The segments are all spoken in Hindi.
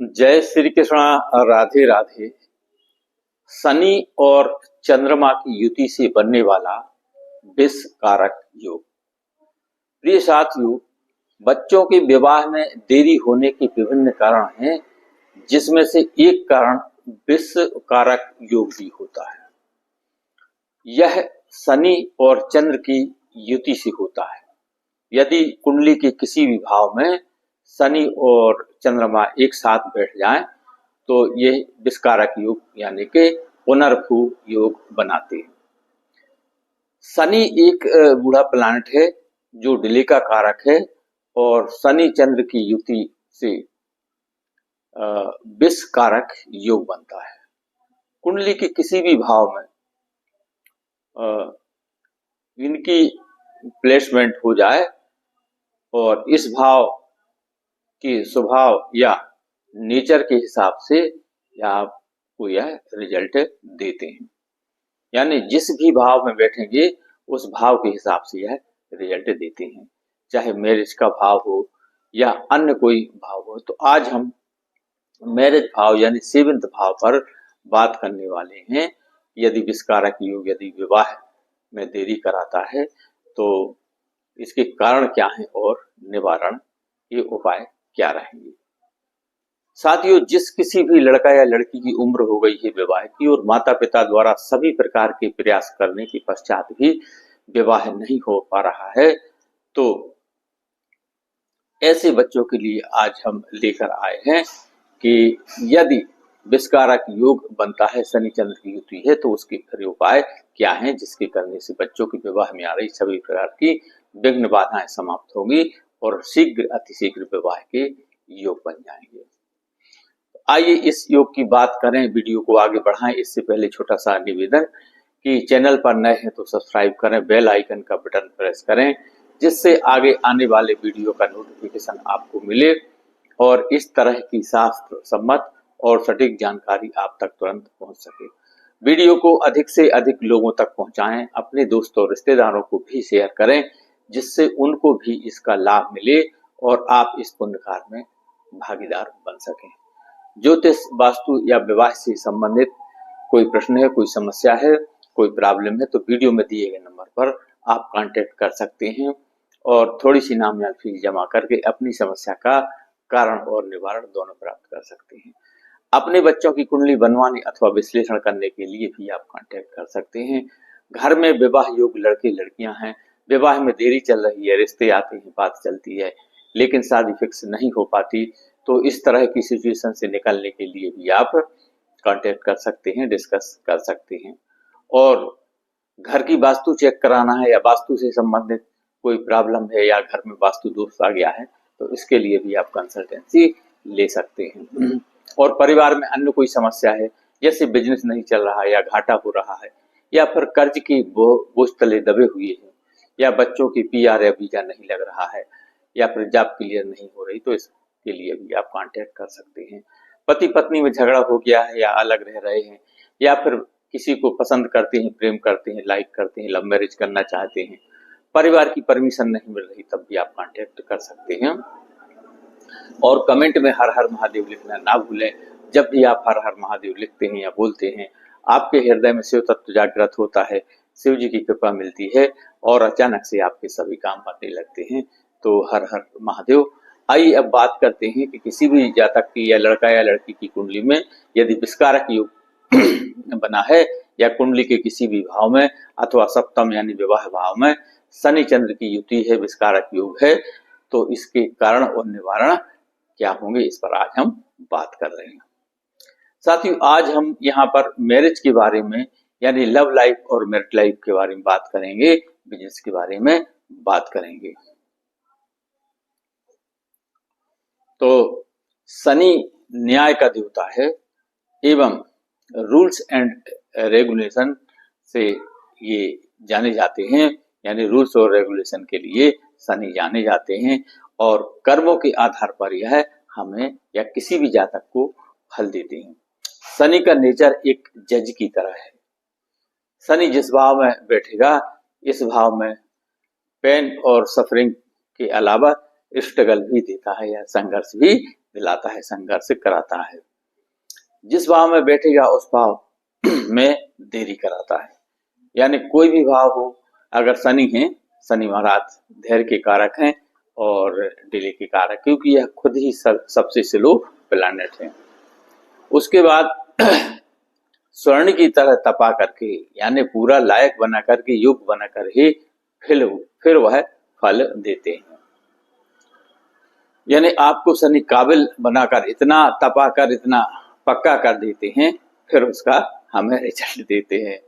जय श्री कृष्ण। राधे राधे। शनि और चंद्रमा की युति से बनने वाला विष कारक योग। प्रिय साथियों, बच्चों के विवाह में देरी होने के विभिन्न कारण हैं, जिसमें से एक कारण विष कारक योग भी होता है। यह शनि और चंद्र की युति से होता है। यदि कुंडली के किसी भी भाव में शनि और चंद्रमा एक साथ बैठ जाएं, तो ये विषकारक योग यानी कि पुनर्भू योग बनाते हैं। शनि एक बूढ़ा प्लैनेट है जो डिले का कारक है और शनि चंद्र की युति से विष कारक योग बनता है। कुंडली के किसी भी भाव में इनकी प्लेसमेंट हो जाए और इस भाव के स्वभाव या नेचर के हिसाब से आपको यह रिजल्ट देते हैं। यानी जिस भी भाव में बैठेंगे उस भाव के हिसाब से यह रिजल्ट देते हैं, चाहे मैरिज का भाव हो या अन्य कोई भाव हो। तो आज हम मैरिज भाव यानी 7th भाव पर बात करने वाले हैं। यदि विषकारक योग यदि विवाह में देरी कराता है तो इसके कारण क्या है और निवारण के उपाय क्या रहेंगे। साथियों, जिस किसी भी लड़का या लड़की की उम्र हो गई है विवाह की और माता पिता द्वारा सभी प्रकार के प्रयास करने के पश्चात भी विवाह नहीं हो पा रहा है, तो ऐसे बच्चों के लिए आज हम लेकर आए हैं कि यदि विषकारक योग बनता है, शनि चंद्र की युति है, तो उसके उपाय क्या हैं जिसके करने से बच्चों के विवाह में आ रही सभी प्रकार की विघ्न बाधाएं समाप्त होंगी और शीघ्र अतिशीघ्र विवाह के योग बन जाएंगे। आइए इस योग की बात करें, वीडियो को आगे बढ़ाएं। इससे पहले छोटा सा निवेदन कि चैनल पर नए हैं तो सब्सक्राइब करें, बेल आइकन का बटन प्रेस करें, जिससे आगे आने वाले वीडियो का नोटिफिकेशन आपको मिले और इस तरह की शास्त्र सम्मत और सटीक जानकारी आप तक तुरंत पहुंच सके। वीडियो को अधिक से अधिक लोगों तक पहुंचाएं, अपने दोस्तों और रिश्तेदारों को भी शेयर करें, जिससे उनको भी इसका लाभ मिले और आप इस पुण्य कार्य में भागीदार बन सकें। ज्योतिष, वास्तु या विवाह से संबंधित कोई प्रश्न है, कोई समस्या है, कोई प्रॉब्लम है, तो वीडियो में दिए गए नंबर पर आप कांटेक्ट कर सकते हैं और थोड़ी सी नामियाल फीस जमा करके अपनी समस्या का कारण और निवारण दोनों प्राप्त कर सकते हैं। अपने बच्चों की कुंडली बनवाने अथवा विश्लेषण करने के लिए भी आप कांटेक्ट कर सकते हैं। घर में विवाह योग लड़के लड़कियां हैं, विवाह में देरी चल रही है, रिश्ते आते हैं, बात चलती है, लेकिन शादी फिक्स नहीं हो पाती, तो इस तरह की सिचुएशन से निकलने के लिए भी आप कांटेक्ट कर सकते हैं, डिस्कस कर सकते हैं। और घर की वास्तु चेक कराना है या वास्तु से संबंधित कोई प्रॉब्लम है या घर में वास्तु दोष आ गया है, तो इसके लिए भी आप कंसल्टेंसी ले सकते हैं। और परिवार में अन्य कोई समस्या है, जैसे बिजनेस नहीं चल रहा है या घाटा हो रहा है या फिर कर्ज की बोझ तले दबे हुए हैं या बच्चों की PR या वीजा नहीं लग रहा है या फिर जॉब क्लियर नहीं हो रही, तो इसके लिए भी आप कांटेक्ट कर सकते हैं। पति पत्नी में झगड़ा हो गया है या अलग रह रहे हैं या फिर किसी को पसंद करते हैं, प्रेम करते हैं, लाइक करते हैं, लव मैरिज करना चाहते हैं, परिवार की परमिशन नहीं मिल रही, तब भी आप कांटेक्ट कर सकते हैं। और कमेंट में हर हर महादेव लिखना ना भूलें। जब भी आप हर हर महादेव लिखते हैं या बोलते हैं, आपके हृदय में शिव तत्व जागृत होता है, शिव जी की कृपा मिलती है और अचानक से आपके सभी काम बनने लगते हैं। तो हर हर महादेव। आइए अब बात करते हैं कि किसी भी जातक की या लड़का या लड़की की कुंडली में यदि विषकारक योग बना है या कुंडली के किसी भी भाव में अथवा सप्तम यानी विवाह भाव में शनि चंद्र की युति है, विषकारक योग है, तो इसके कारण और निवारण क्या होंगे, इस पर आज हम बात कर रहे हैं। साथियों, आज हम यहाँ पर मैरिज के बारे में यानी लव लाइफ और मैरिड लाइफ के बारे में बात करेंगे, बिजनेस के बारे में बात करेंगे। तो शनि न्याय का देवता है एवं रूल्स एंड रेगुलेशन से ये जाने जाते हैं, यानी रूल्स और रेगुलेशन के लिए शनि जाने जाते हैं और कर्मों के आधार पर यह हमें या किसी भी जातक को फल देते हैं। शनि का नेचर एक जज की तरह है। शनि जिस भाव में बैठेगा, इस भाव में पेन और सफरिंग के अलावा स्ट्रगल भी देता है या संघर्ष भी दिलाता है, संघर्ष कराता है। जिस भाव में बैठेगा उस भाव में देरी कराता है। यानी कोई भी भाव हो, अगर शनि है, शनि महाराज धैर्य के कारक हैं और डिले के कारक, क्योंकि यह खुद ही सबसे स्लो प्लैनेट है। उसके बाद स्वर्ण की तरह तपा करके, यानी पूरा लायक बना करके, युग बना कर ही फिर वह फल देते हैं। यानी आपको शनि काबिल बनाकर, इतना तपा कर, इतना पक्का कर देते हैं, फिर उसका हमें रिजल्ट देते हैं।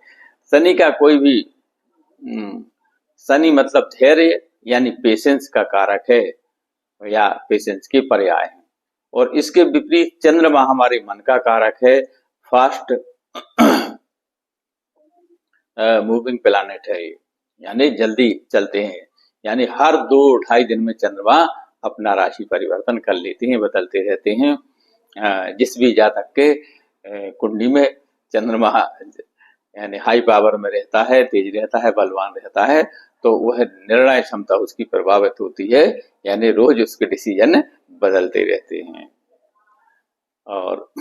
शनि का कोई भी शनि मतलब धैर्य यानी पेशेंस का कारक है या पेशेंस के पर्याय है। और इसके विपरीत चंद्रमा हमारे मन का कारक है, फास्ट मूविंग प्लैनेट है, यानी जल्दी चलते हैं। यानी हर 2-2.5 दिन में चंद्रमा अपना राशि परिवर्तन कर लेते हैं, बदलते रहते हैं। जिस भी जातक के कुंडली में चंद्रमा यानी हाई पावर में रहता है, तेज रहता है, बलवान रहता है, तो वह निर्णय क्षमता उसकी प्रभावित होती है, यानी रोज उसके डिसीजन बदलते रहते हैं। और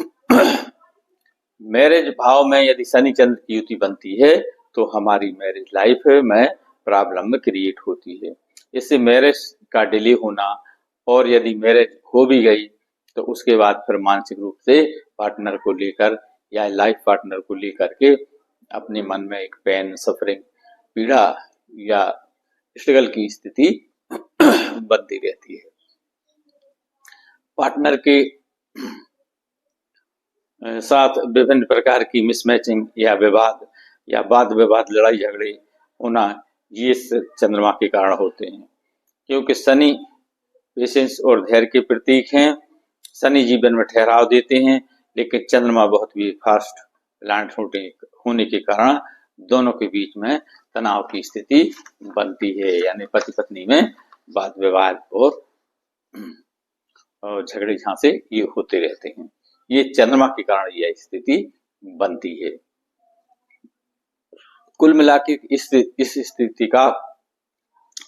मैरिज भाव में यदि शनि चंद्र की युति बनती है तो हमारी मैरिज लाइफ में प्रॉब्लम क्रिएट होती है। इससे मैरिज का डिले होना, और यदि मैरिज हो भी गई तो उसके बाद फिर मानसिक रूप से पार्टनर को लेकर या लाइफ पार्टनर को लेकर के अपने मन में एक पेन, सफरिंग, पीड़ा या स्ट्रगल की स्थिति बनती रहती है। पार्टनर के साथ विभिन्न प्रकार की मिसमैचिंग या विवाद या वाद विवाद, लड़ाई झगड़े होना, ये चंद्रमा के कारण होते हैं। क्योंकि शनि पेशेंस और धैर्य के प्रतीक हैं। शनि जीवन में ठहराव देते हैं, लेकिन चंद्रमा बहुत भी फास्ट प्लैनेट होने के कारण दोनों के बीच में तनाव की स्थिति बनती है, यानी पति पत्नी में वाद विवाद और झगड़े झांसे ये होते रहते हैं। ये चंद्रमा के कारण यह स्थिति बनती है। कुल मिला के इस स्थिति का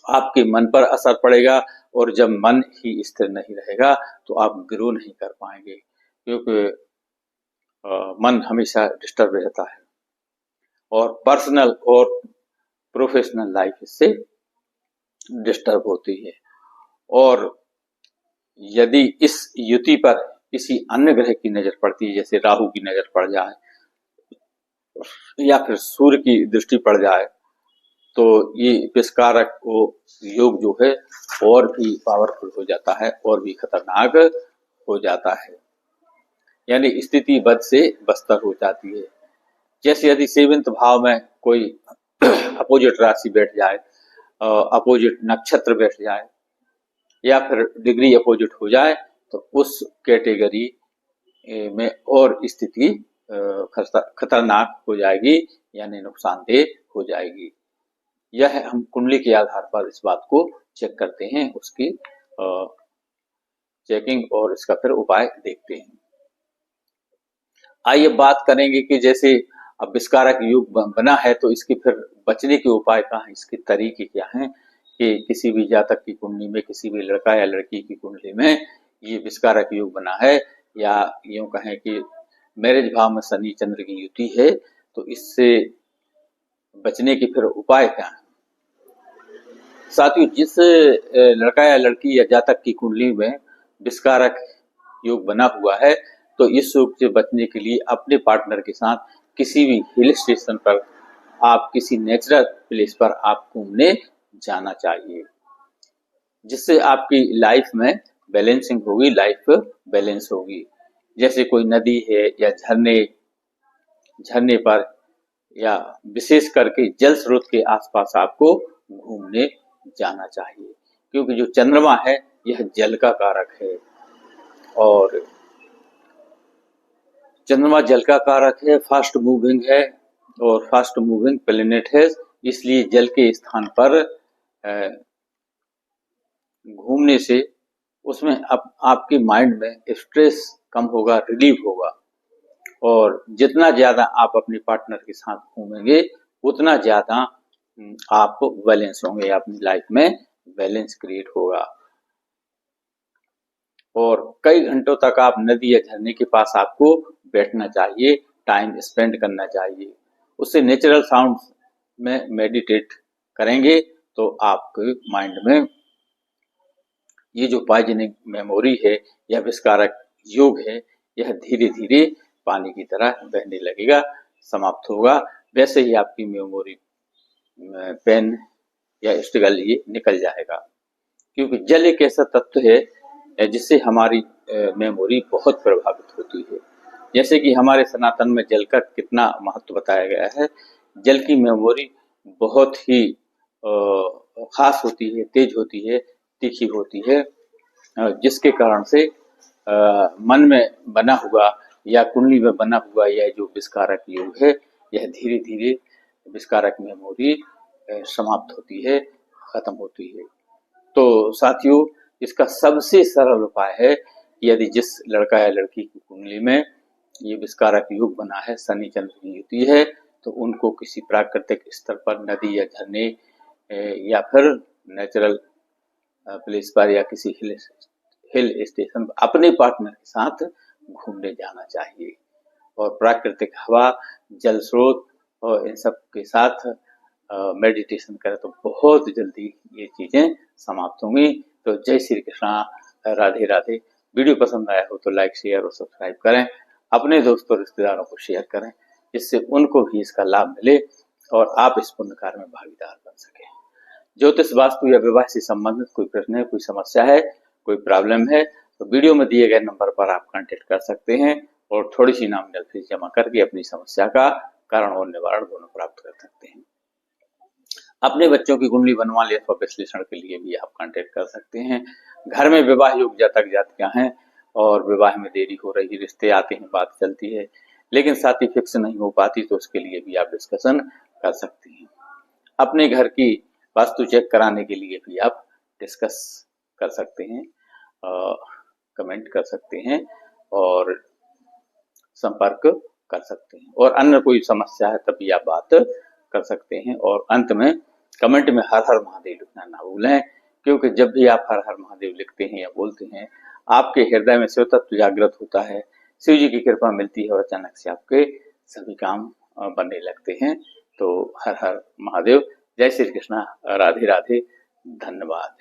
आपके मन पर असर पड़ेगा, और जब मन ही स्थिर नहीं रहेगा तो आप ग्रो नहीं कर पाएंगे, क्योंकि मन हमेशा डिस्टर्ब रहता है और पर्सनल और प्रोफेशनल लाइफ इससे डिस्टर्ब होती है। और यदि इस युति पर किसी अन्य ग्रह की नजर पड़ती है, जैसे राहु की नजर पड़ जाए या फिर सूर्य की दृष्टि पड़ जाए, तो ये विस्कारक योग जो है और भी पावरफुल हो जाता है और भी खतरनाक हो जाता है। यानी स्थिति बद से बस्तर हो जाती है। जैसे यदि 7वें भाव में कोई अपोजिट राशि बैठ जाए, अपोजिट नक्षत्र बैठ जाए या फिर डिग्री अपोजिट हो जाए, तो उस कैटेगरी में और स्थिति खतरनाक हो जाएगी, यानी नुकसानदेह हो जाएगी। यह हम कुंडली के आधार पर इस बात को चेक करते हैं, उसकी चेकिंग और इसका फिर उपाय देखते हैं। आइए बात करेंगे कि जैसे अब विस्कारक योग बना है तो इसके फिर बचने के उपाय क्या हैं, इसके तरीके क्या हैं, कि किसी भी जातक की कुंडली में, किसी भी लड़का या लड़की की कुंडली में ये विस्कारक योग बना है, या यूं कहें कि मैरिज भाव में शनि चंद्र की युति है, तो इससे बचने के फिर उपाय क्या हैं। साथियों, जिस लड़का या लड़की या जातक की कुंडली में विस्कारक योग बना हुआ है, तो इस योग से बचने के लिए अपने पार्टनर के साथ किसी भी हिल स्टेशन पर, आप किसी नेचुरल प्लेस पर आप घूमने जाना चाहिए, जिससे आपकी लाइफ में बैलेंसिंग होगी, लाइफ बैलेंस होगी। जैसे कोई नदी है या झरने पर, या विशेष करके जल स्रोत के आसपास आपको घूमने जाना चाहिए, क्योंकि जो चंद्रमा है यह जल का कारक है, और चंद्रमा जल का कारक है, फास्ट मूविंग है और फास्ट मूविंग प्लेनेट है। इसलिए जल के स्थान पर घूमने से उसमें आपके माइंड में स्ट्रेस कम होगा, रिलीफ होगा, और जितना ज्यादा आप अपने पार्टनर के साथ घूमेंगे उतना ज्यादा आप बैलेंस होंगे, अपनी लाइफ में बैलेंस क्रिएट होगा। और कई घंटों तक आप नदी या झरने के पास आपको बैठना चाहिए, टाइम स्पेंड करना चाहिए। उससे नेचुरल साउंड में मेडिटेट करेंगे तो आपके माइंड में ये जो पॉइजनिंग मेमोरी है या विस्कारक योग है, यह धीरे धीरे पानी की तरह बहने लगेगा, समाप्त होगा। वैसे ही आपकी मेमोरी पेन या स्ट्रगल ये निकल जाएगा, क्योंकि जल एक ऐसा तत्व है जिससे हमारी मेमोरी बहुत प्रभावित होती है। जैसे कि हमारे सनातन में जल का कितना महत्व बताया गया है। जल की मेमोरी बहुत ही खास होती है, तेज होती है, तीखी होती है, जिसके कारण से मन में बना हुआ या कुंडली में बना हुआ यह जो विस्कारक योग है, यह धीरे धीरे विस्कारक मेमोरी समाप्त होती है, खत्म होती है। तो साथियों, इसका सबसे सरल उपाय है, यदि जिस लड़का या लड़की की कुंडली में ये विस्कारक योग बना है, शनि चंद्र की युति है, तो उनको किसी प्राकृतिक स्तर पर नदी या झरने या फिर नेचुरल प्लेस पर या किसी हिल स्टेशन अपने पार्टनर के साथ घूमने जाना चाहिए और प्राकृतिक हवा, जल स्रोत और इन सब के साथ मेडिटेशन करें तो बहुत जल्दी ये चीजें समाप्त होंगी। तो जय श्री कृष्णा, राधे राधे। वीडियो पसंद आया हो तो लाइक, शेयर और सब्सक्राइब करें, अपने दोस्तों रिश्तेदारों को शेयर करें, जिससे उनको भी इसका लाभ मिले और आप इस पुण्य कार्य में भागीदार बन सके। ज्योतिष, वास्तु या विवाह से संबंधित कोई प्रश्न है, कोई समस्या है, कोई प्रॉब्लम है, तो वीडियो में दिए गए नंबर पर आप कांटेक्ट कर सकते हैं और थोड़ी सी नॉमिनल फीस जमा करके अपनी समस्या का कारण और निवारण दोनों प्राप्त कर सकते हैं। अपने बच्चों की कुंडली बनवा ले अथवा विश्लेषण के लिए भी आप कांटेक्ट कर सकते हैं। घर में विवाह योग जातक जातिकां हैं और विवाह में देरी हो रही, रिश्ते आते हैं, बात चलती है, लेकिन साथी फिक्स नहीं हो पाती, तो उसके लिए भी आप डिस्कशन कर सकते हैं। अपने घर की वास्तु चेक कराने के लिए भी आप डिस्कस कर सकते हैं, कमेंट कर सकते हैं और संपर्क कर सकते हैं। और अन्य कोई समस्या है तभी आप बात कर सकते हैं। और अंत में कमेंट में हर हर महादेव लिखना ना भूलें, क्योंकि जब भी आप हर हर महादेव लिखते हैं या बोलते हैं, आपके हृदय में शिव तत्व जागृत होता है, शिव जी की कृपा मिलती है और अचानक से आपके सभी काम बनने लगते हैं। तो हर हर महादेव। जय श्री कृष्णा, राधे राधे, धन्यवाद।